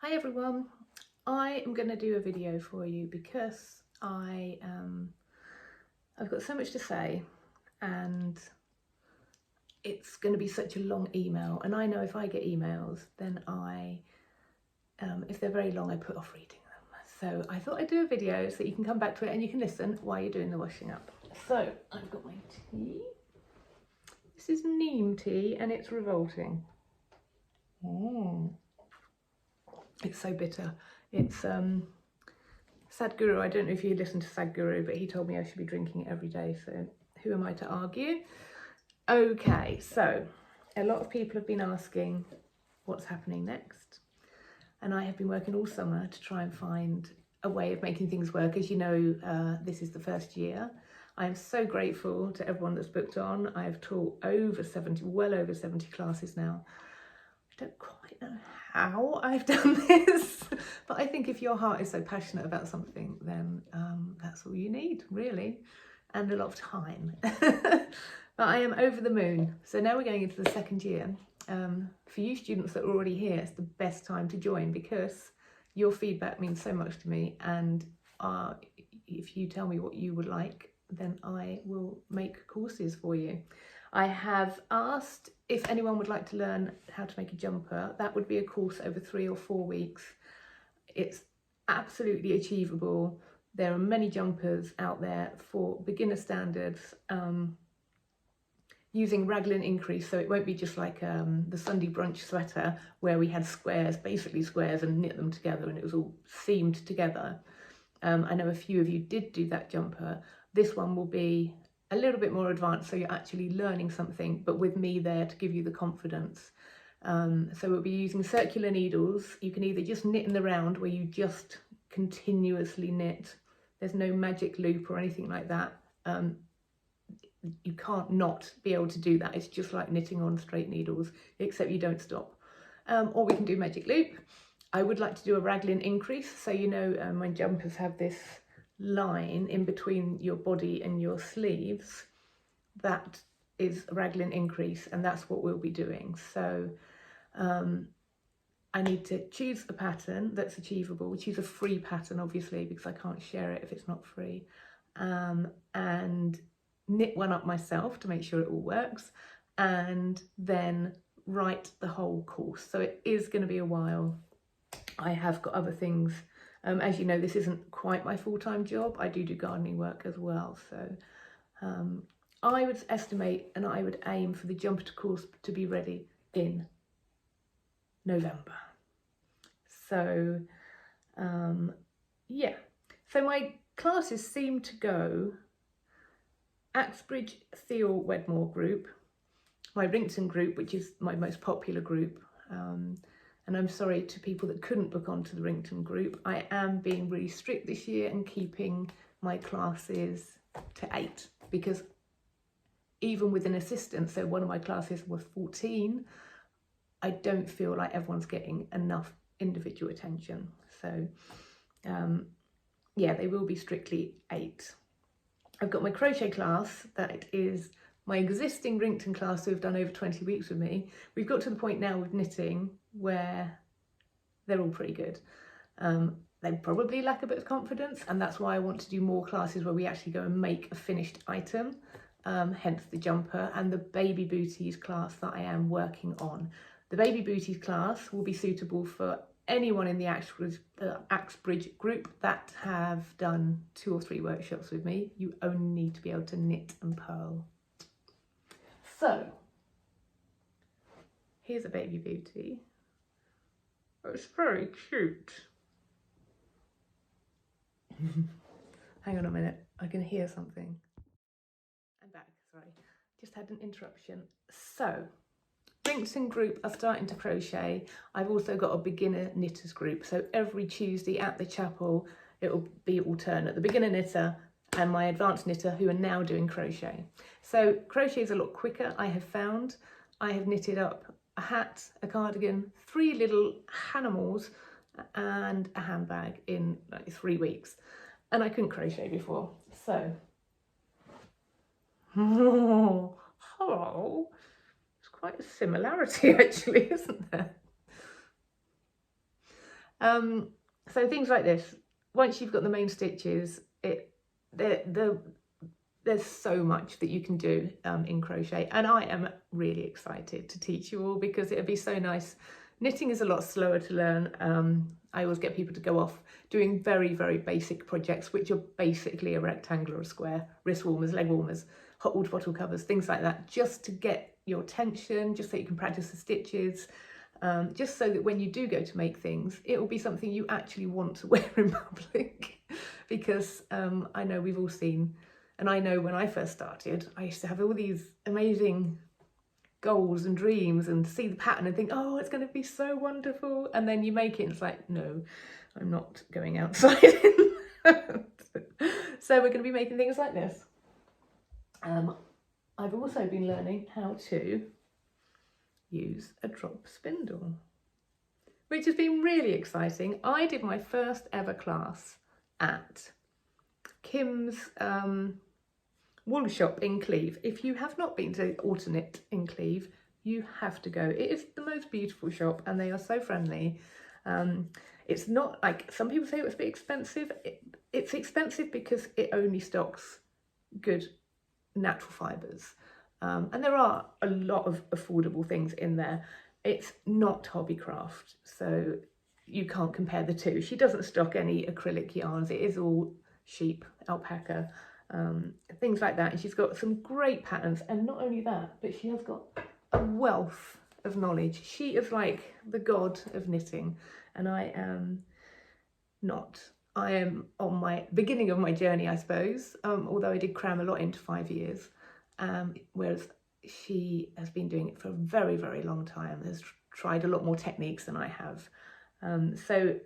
Hi everyone, I am going to do a video for you because I've got so much to say and it's going to be such a long email, and I know if I get emails then if they're very long I put off reading them. So I thought I'd do a video so that you can come back to it and you can listen while you're doing the washing up. So I've got my tea. This is neem tea and it's revolting. It's so bitter. It's Sadhguru. I don't know if you listen to Sadhguru, but he told me I should be drinking it every day, so who am I to argue? Okay, so a lot of people have been asking what's happening next, and I have been working all summer to try and find a way of making things work. As you know, this is the first year. I am so grateful to everyone that's booked on. I've taught well over 70 classes now. I don't quite know how I've done this, but I think if your heart is so passionate about something, then that's all you need, really, and a lot of time. But I am over the moon. So now we're going into the second year. For you students that are already here, it's the best time to join because your feedback means so much to me, and if you tell me what you would like, then I will make courses for you. I have asked if anyone would like to learn how to make a jumper. That would be a course over 3 or 4 weeks. It's absolutely achievable. There are many jumpers out there for beginner standards, using raglan increase, so it won't be just like the Sunday brunch sweater where we had squares, basically squares, and knit them together and it was all seamed together. I know a few of you did do that jumper. This one will be a little bit more advanced, so you're actually learning something, but with me there to give you the confidence. So we'll be using circular needles. You can either just knit in the round where you just continuously knit. There's no magic loop or anything like that. You can't not be able to do that. It's just like knitting on straight needles, except you don't stop. Or we can do magic loop. I would like to do a raglan increase. So you know, my jumpers have this line in between your body and your sleeves. That is a raglan increase, and that's what we'll be doing. So I need to choose a pattern that's achievable, choose a free pattern obviously because I can't share it if it's not free, and knit one up myself to make sure it all works, and then write the whole course. So it is going to be a while. I have got other things. As you know, this isn't quite my full-time job. I do gardening work as well. So I would estimate and I would aim for the jumper course to be ready in November. So yeah, so my classes seem to go Axbridge, Theale, Wedmore group, my Wrington group, which is my most popular group, and I'm sorry to people that couldn't book onto the Wrington group. I am being really strict this year and keeping my classes to 8 because even with an assistant, so one of my classes was 14, I don't feel like everyone's getting enough individual attention. So yeah, they will be strictly 8. I've got my crochet class, that is my existing Wrington class who have done over 20 weeks with me. We've got to the point now with knitting where they're all pretty good. They probably lack a bit of confidence, and that's why I want to do more classes where we actually go and make a finished item, hence the jumper, and the baby booties class that I am working on. The baby booties class will be suitable for anyone in the Axbridge group that have done 2 or 3 workshops with me. You only need to be able to knit and purl. So here's a baby booty. It's very cute. Hang on a minute, I can hear something. I'm back, sorry. Just had an interruption. So, Wrington group are starting to crochet. I've also got a beginner knitters group. So every Tuesday at the chapel, it will be alternate. The beginner knitter and my advanced knitter who are now doing crochet. So crochet is a lot quicker, I have found. I have knitted up a hat, a cardigan, 3 little Hanimals and a handbag in like 3 weeks. And I couldn't crochet before, so. Oh, hello. There's quite a similarity actually, isn't there? So things like this, once you've got the main stitches, there's so much that you can do in crochet, and I am really excited to teach you all because it'll be so nice. Knitting is a lot slower to learn. I always get people to go off doing very, very basic projects, which are basically a rectangle or a square, wrist warmers, leg warmers, hot water bottle covers, things like that, just to get your attention, just so you can practice the stitches, just so that when you do go to make things, it will be something you actually want to wear in public. Because I know we've all seen, and I know when I first started, I used to have all these amazing goals and dreams and see the pattern and think, oh, it's going to be so wonderful. And then you make it and it's like, no, I'm not going outside. So we're going to be making things like this. I've also been learning how to use a drop spindle, which has been really exciting. I did my first ever class at Kim's wool shop in Cleve. If you have not been to Knit in Cleve, you have to go. It is the most beautiful shop and they are so friendly. It's not like some people say it's a bit expensive. It's expensive because it only stocks good natural fibres, and there are a lot of affordable things in there. It's not hobbycraft, so you can't compare the two. She doesn't stock any acrylic yarns. It is all sheep, alpaca, things like that. And she's got some great patterns. And not only that, but she has got a wealth of knowledge. She is like the god of knitting. And I am not. I am on my beginning of my journey, I suppose, although I did cram a lot into 5 years, whereas she has been doing it for a very, very long time, has tried a lot more techniques than I have. So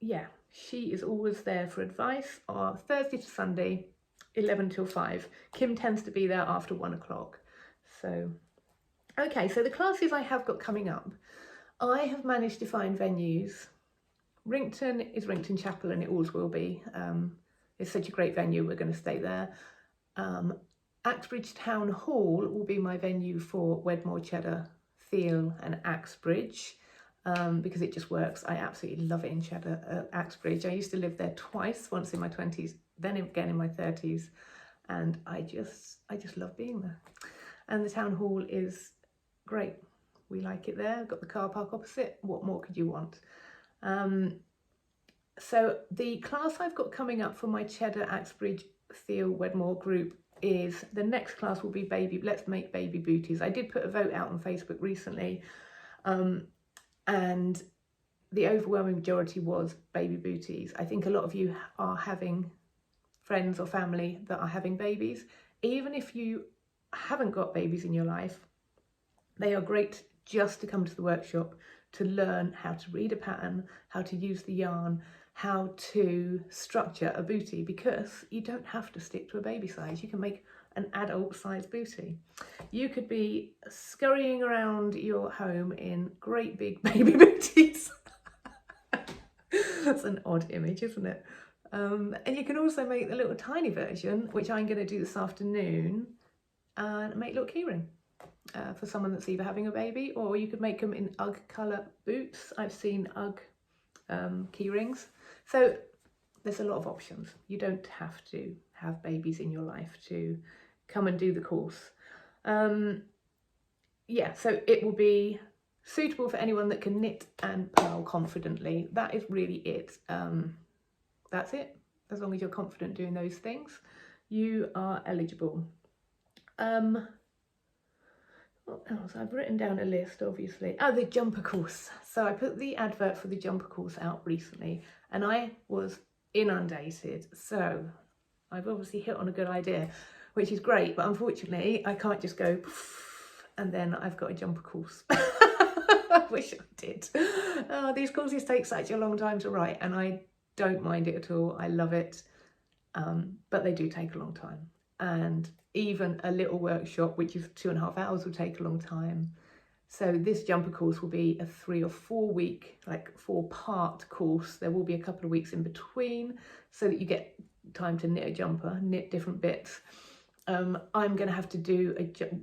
yeah, she is always there for advice on Thursday to Sunday, 11 till 5. Kim tends to be there after 1 o'clock. So, okay, so the classes I have got coming up, I have managed to find venues. Wrington is Wrington Chapel and it always will be. It's such a great venue, we're going to stay there. Axbridge Town Hall will be my venue for Wedmore, Cheddar, Theale and Axbridge, because it just works. I absolutely love it in Cheddar, Axbridge. I used to live there twice, once in my 20s, then again in my 30s, and I just love being there. And the town hall is great. We like it there. Got the car park opposite. What more could you want? So the class I've got coming up for my Cheddar, Axbridge, Theale, Wedmore group is, the next class will be Let's Make Baby Booties. I did put a vote out on Facebook recently, and the overwhelming majority was baby booties. I think a lot of you are having friends or family that are having babies. Even if you haven't got babies in your life, they are great just to come to the workshop to learn how to read a pattern, how to use the yarn, how to structure a bootie, because you don't have to stick to a baby size. You can make an adult size bootie. You could be scurrying around your home in great big baby booties. That's an odd image, isn't it? And you can also make the little tiny version, which I'm going to do this afternoon, and make little keyring. For someone that's either having a baby, or you could make them in UGG colour boots. I've seen UGG key rings. So there's a lot of options. You don't have to have babies in your life to come and do the course. Yeah, so it will be suitable for anyone that can knit and purl confidently. That is really it. That's it. As long as you're confident doing those things, you are eligible. What else? I've written down a list, obviously. Oh, the jumper course. So I put the advert for the jumper course out recently and I was inundated. So I've obviously hit on a good idea, which is great, but unfortunately I can't just go and then I've got a jumper course. I wish I did. Oh, these courses take such a long time to write and I don't mind it at all. I love it, but they do take a long time. And even a little workshop, which is 2.5 hours, will take a long time. So this jumper course will be a 3 or 4 week, like 4-part course. There will be a couple of weeks in between so that you get time to knit a jumper, knit different bits. I'm going to have to do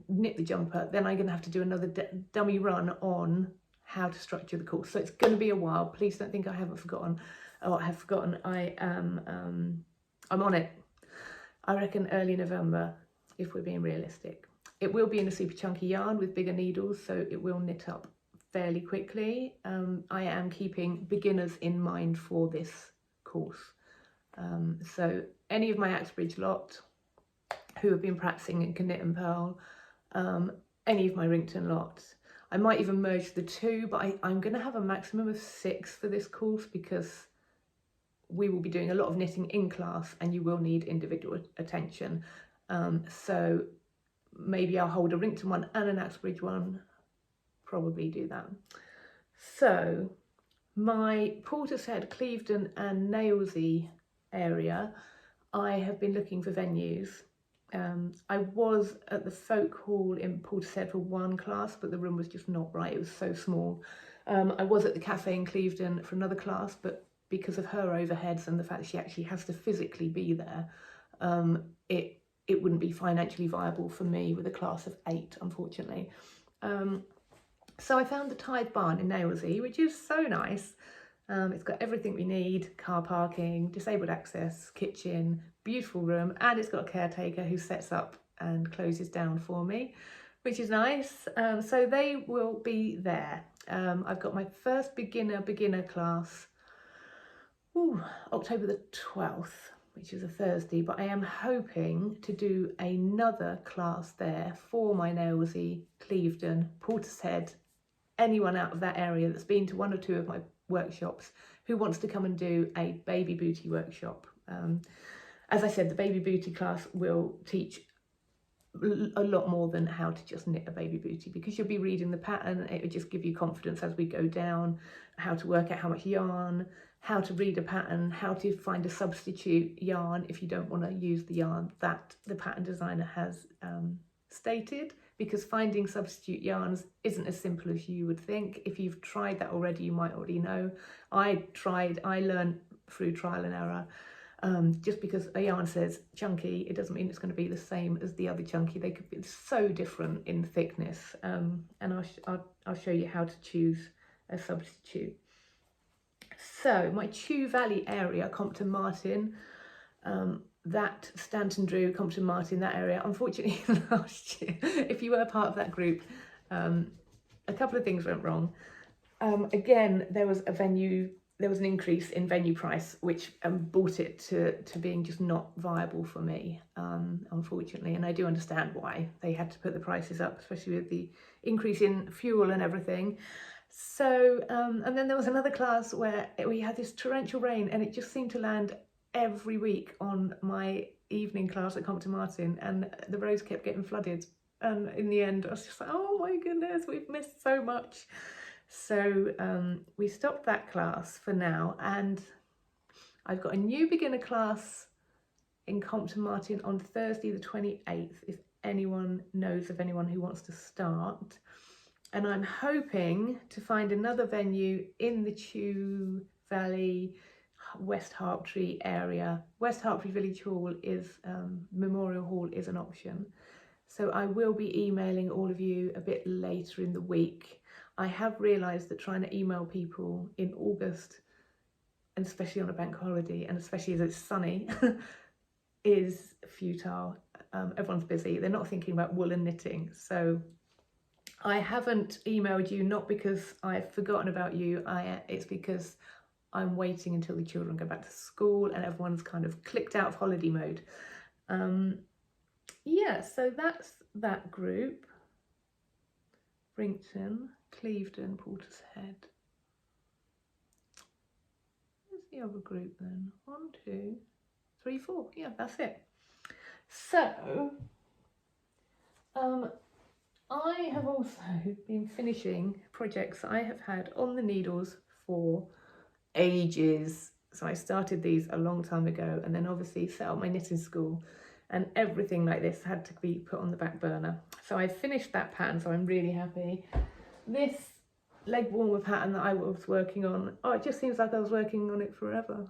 knit the jumper, then I'm going to have to do another dummy run on how to structure the course. So it's going to be a while. Please don't think I haven't forgotten. Oh, I have forgotten. I'm on it. I reckon early November, if we're being realistic. It will be in a super chunky yarn with bigger needles, so it will knit up fairly quickly. I am keeping beginners in mind for this course. So any of my Axbridge lot who have been practicing and can knit and purl, any of my Wrington lot. I might even merge the two, but I'm going to have a maximum of 6 for this course because we will be doing a lot of knitting in class and you will need individual attention. So maybe I'll hold a Wrington one and an Axbridge one, probably do that. So my Portishead, Clevedon and Nailsea area, I have been looking for venues. I was at the folk hall in Portishead for one class, but the room was just not right. It was so small. I was at the cafe in Clevedon for another class, but because of her overheads and the fact that she actually has to physically be there, it wouldn't be financially viable for me with a class of 8, unfortunately. So I found the Tide Barn in Nailsea, which is so nice. It's got everything we need: car parking, disabled access, kitchen, beautiful room, and it's got a caretaker who sets up and closes down for me, which is nice. So they will be there. I've got my first beginner class, October the 12th, which is a Thursday, but I am hoping to do another class there for my Nailsea, Clevedon, Portishead, anyone out of that area that's been to 1 or 2 of my workshops who wants to come and do a baby booty workshop. As I said, the baby booty class will teach a lot more than how to just knit a baby booty, because you'll be reading the pattern. It will just give you confidence as we go down, how to work out how much yarn, how to read a pattern, how to find a substitute yarn if you don't want to use the yarn that the pattern designer has stated, because finding substitute yarns isn't as simple as you would think. If you've tried that already, you might already know. I learned through trial and error. Just because a yarn says chunky, it doesn't mean it's going to be the same as the other chunky. They could be so different in thickness, and I'll show you how to choose a substitute. So my Chew Valley area, Compton Martin, that Stanton Drew, Compton Martin, that area, unfortunately last year, if you were part of that group, a couple of things went wrong. Again, there was an increase in venue price, which brought it to being just not viable for me, unfortunately. And I do understand why they had to put the prices up, especially with the increase in fuel and everything. So, and then there was another class where we had this torrential rain and it just seemed to land every week on my evening class at Compton Martin, and the roads kept getting flooded. And in the end, I was just like, oh my goodness, we've missed so much. So we stopped that class for now, and I've got a new beginner class in Compton Martin on Thursday the 28th, if anyone knows of anyone who wants to start. And I'm hoping to find another venue in the Chew Valley, West Harptree area. West Harptree Village Hall is, Memorial Hall is an option. So I will be emailing all of you a bit later in the week. I have realised that trying to email people in August, and especially on a bank holiday, and especially as it's sunny, is futile. Everyone's busy. They're not thinking about wool and knitting. So I haven't emailed you, not because I've forgotten about you. It's because I'm waiting until the children go back to school and everyone's kind of clicked out of holiday mode. Yeah, so that's that group. Wrington, Clevedon, Portishead. Where's the other group then? 1, 2, 3, 4. Yeah, that's it. So, I have also been finishing projects I have had on the needles for ages. So I started these a long time ago, and then obviously set up my knitting school, and everything like this had to be put on the back burner. So I finished that pattern, so I'm really happy. This leg warmer pattern that I was working on, oh, it just seems like I was working on it forever.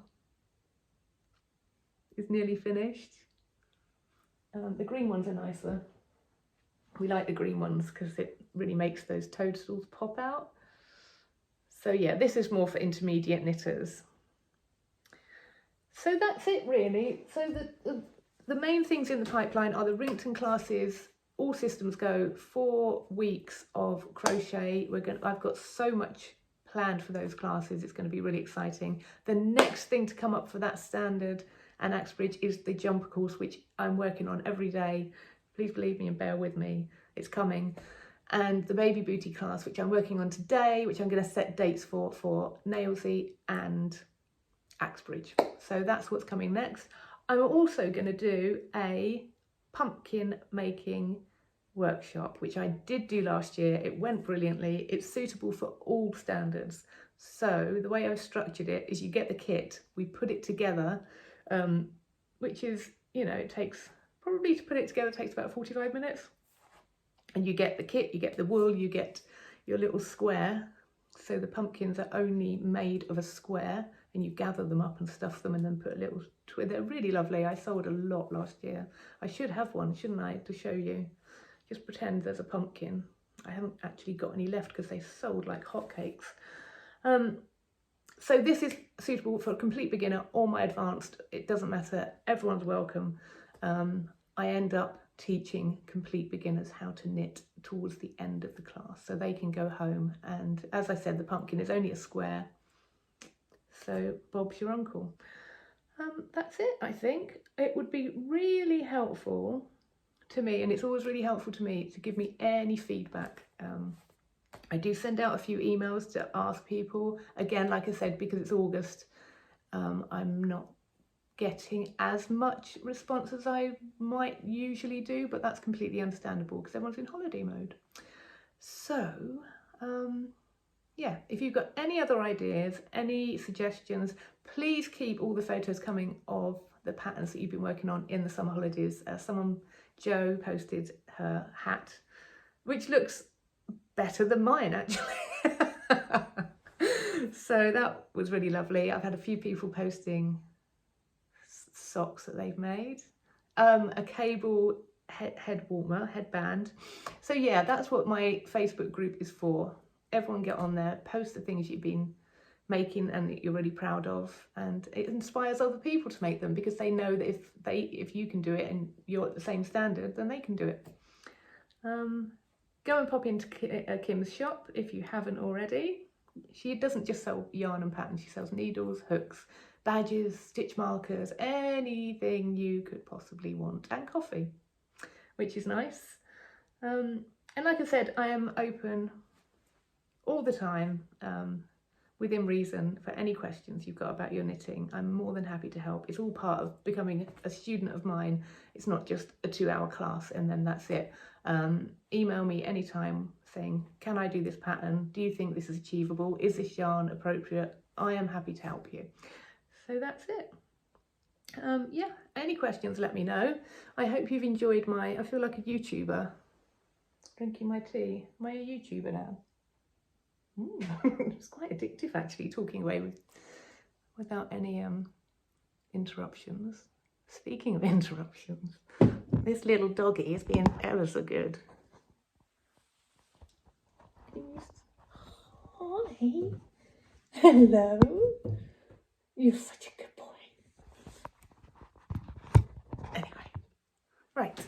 It's nearly finished. The green ones are nicer. We like the green ones because it really makes those toadstools pop out. So yeah, this is more for intermediate knitters. So that's it really. So the main things in the pipeline are the Wrington classes, all systems go, 4 weeks of crochet. I've got so much planned for those classes, it's going to be really exciting. The next thing to come up for that standard and Axbridge is the jumper course, which I'm working on every day. Please believe me and bear with me, it's coming. And the baby booty class, which I'm working on today, which I'm going to set dates for Nailsea and Axbridge. So that's what's coming next. I'm also going to do a pumpkin making workshop, which I did do last year. It went brilliantly. It's suitable for all standards. So the way I've structured it is you get the kit, we put it together, which is, you know, it takes, probably to put it together takes about 45 minutes. And you get the kit, you get the wool, you get your little square. So the pumpkins are only made of a square, and you gather them up and stuff them and then put a little twist. They're really lovely. I sold a lot last year. I should have one, shouldn't I, to show you? Just pretend there's a pumpkin. I haven't actually got any left because they sold like hotcakes. So this is suitable for a complete beginner or my advanced. It doesn't matter. Everyone's welcome. I end up teaching complete beginners how to knit towards the end of the class, so they can go home. And as I said, the pumpkin is only a square, so Bob's your uncle. That's it. I think it would be really helpful to me, and it's always really helpful to me, to give me any feedback. I do send out a few emails to ask people. Again, like I said, because it's August, I'm not getting as much response as I might usually do, but that's completely understandable because everyone's in holiday mode. So yeah, if you've got any other ideas, any suggestions, please keep all the photos coming of the patterns that you've been working on in the summer holidays. Jo posted her hat, which looks better than mine actually. So that was really lovely. I've had a few people posting socks that they've made, a cable headband. So yeah, that's what my Facebook group is for. Everyone get on there, post the things you've been making and that you're really proud of, and it inspires other people to make them, because they know that if you can do it and you're at the same standard, then they can do it. Go and pop into Kim's shop if you haven't already. She doesn't just sell yarn and patterns, she sells needles, hooks, badges, stitch markers, anything you could possibly want, and coffee, which is nice. And like I said, I am open all the time, within reason, for any questions you've got about your knitting. I'm more than happy to help. It's all part of becoming a student of mine. It's not just a 2-hour class and then that's it. Email me anytime saying, can I do this pattern? Do you think this is achievable? Is this yarn appropriate? I am happy to help you. So that's it. Yeah, any questions, let me know. I hope you've enjoyed I feel like a YouTuber drinking my tea. Am I a YouTuber now? It's quite addictive actually, talking away without any interruptions. Speaking of interruptions, this little doggy is being ever so good. Hi. Hello. You're such a good boy. Anyway, right,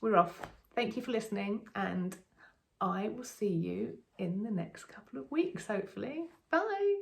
we're off. Thank you for listening, and I will see you in the next couple of weeks, hopefully. Bye.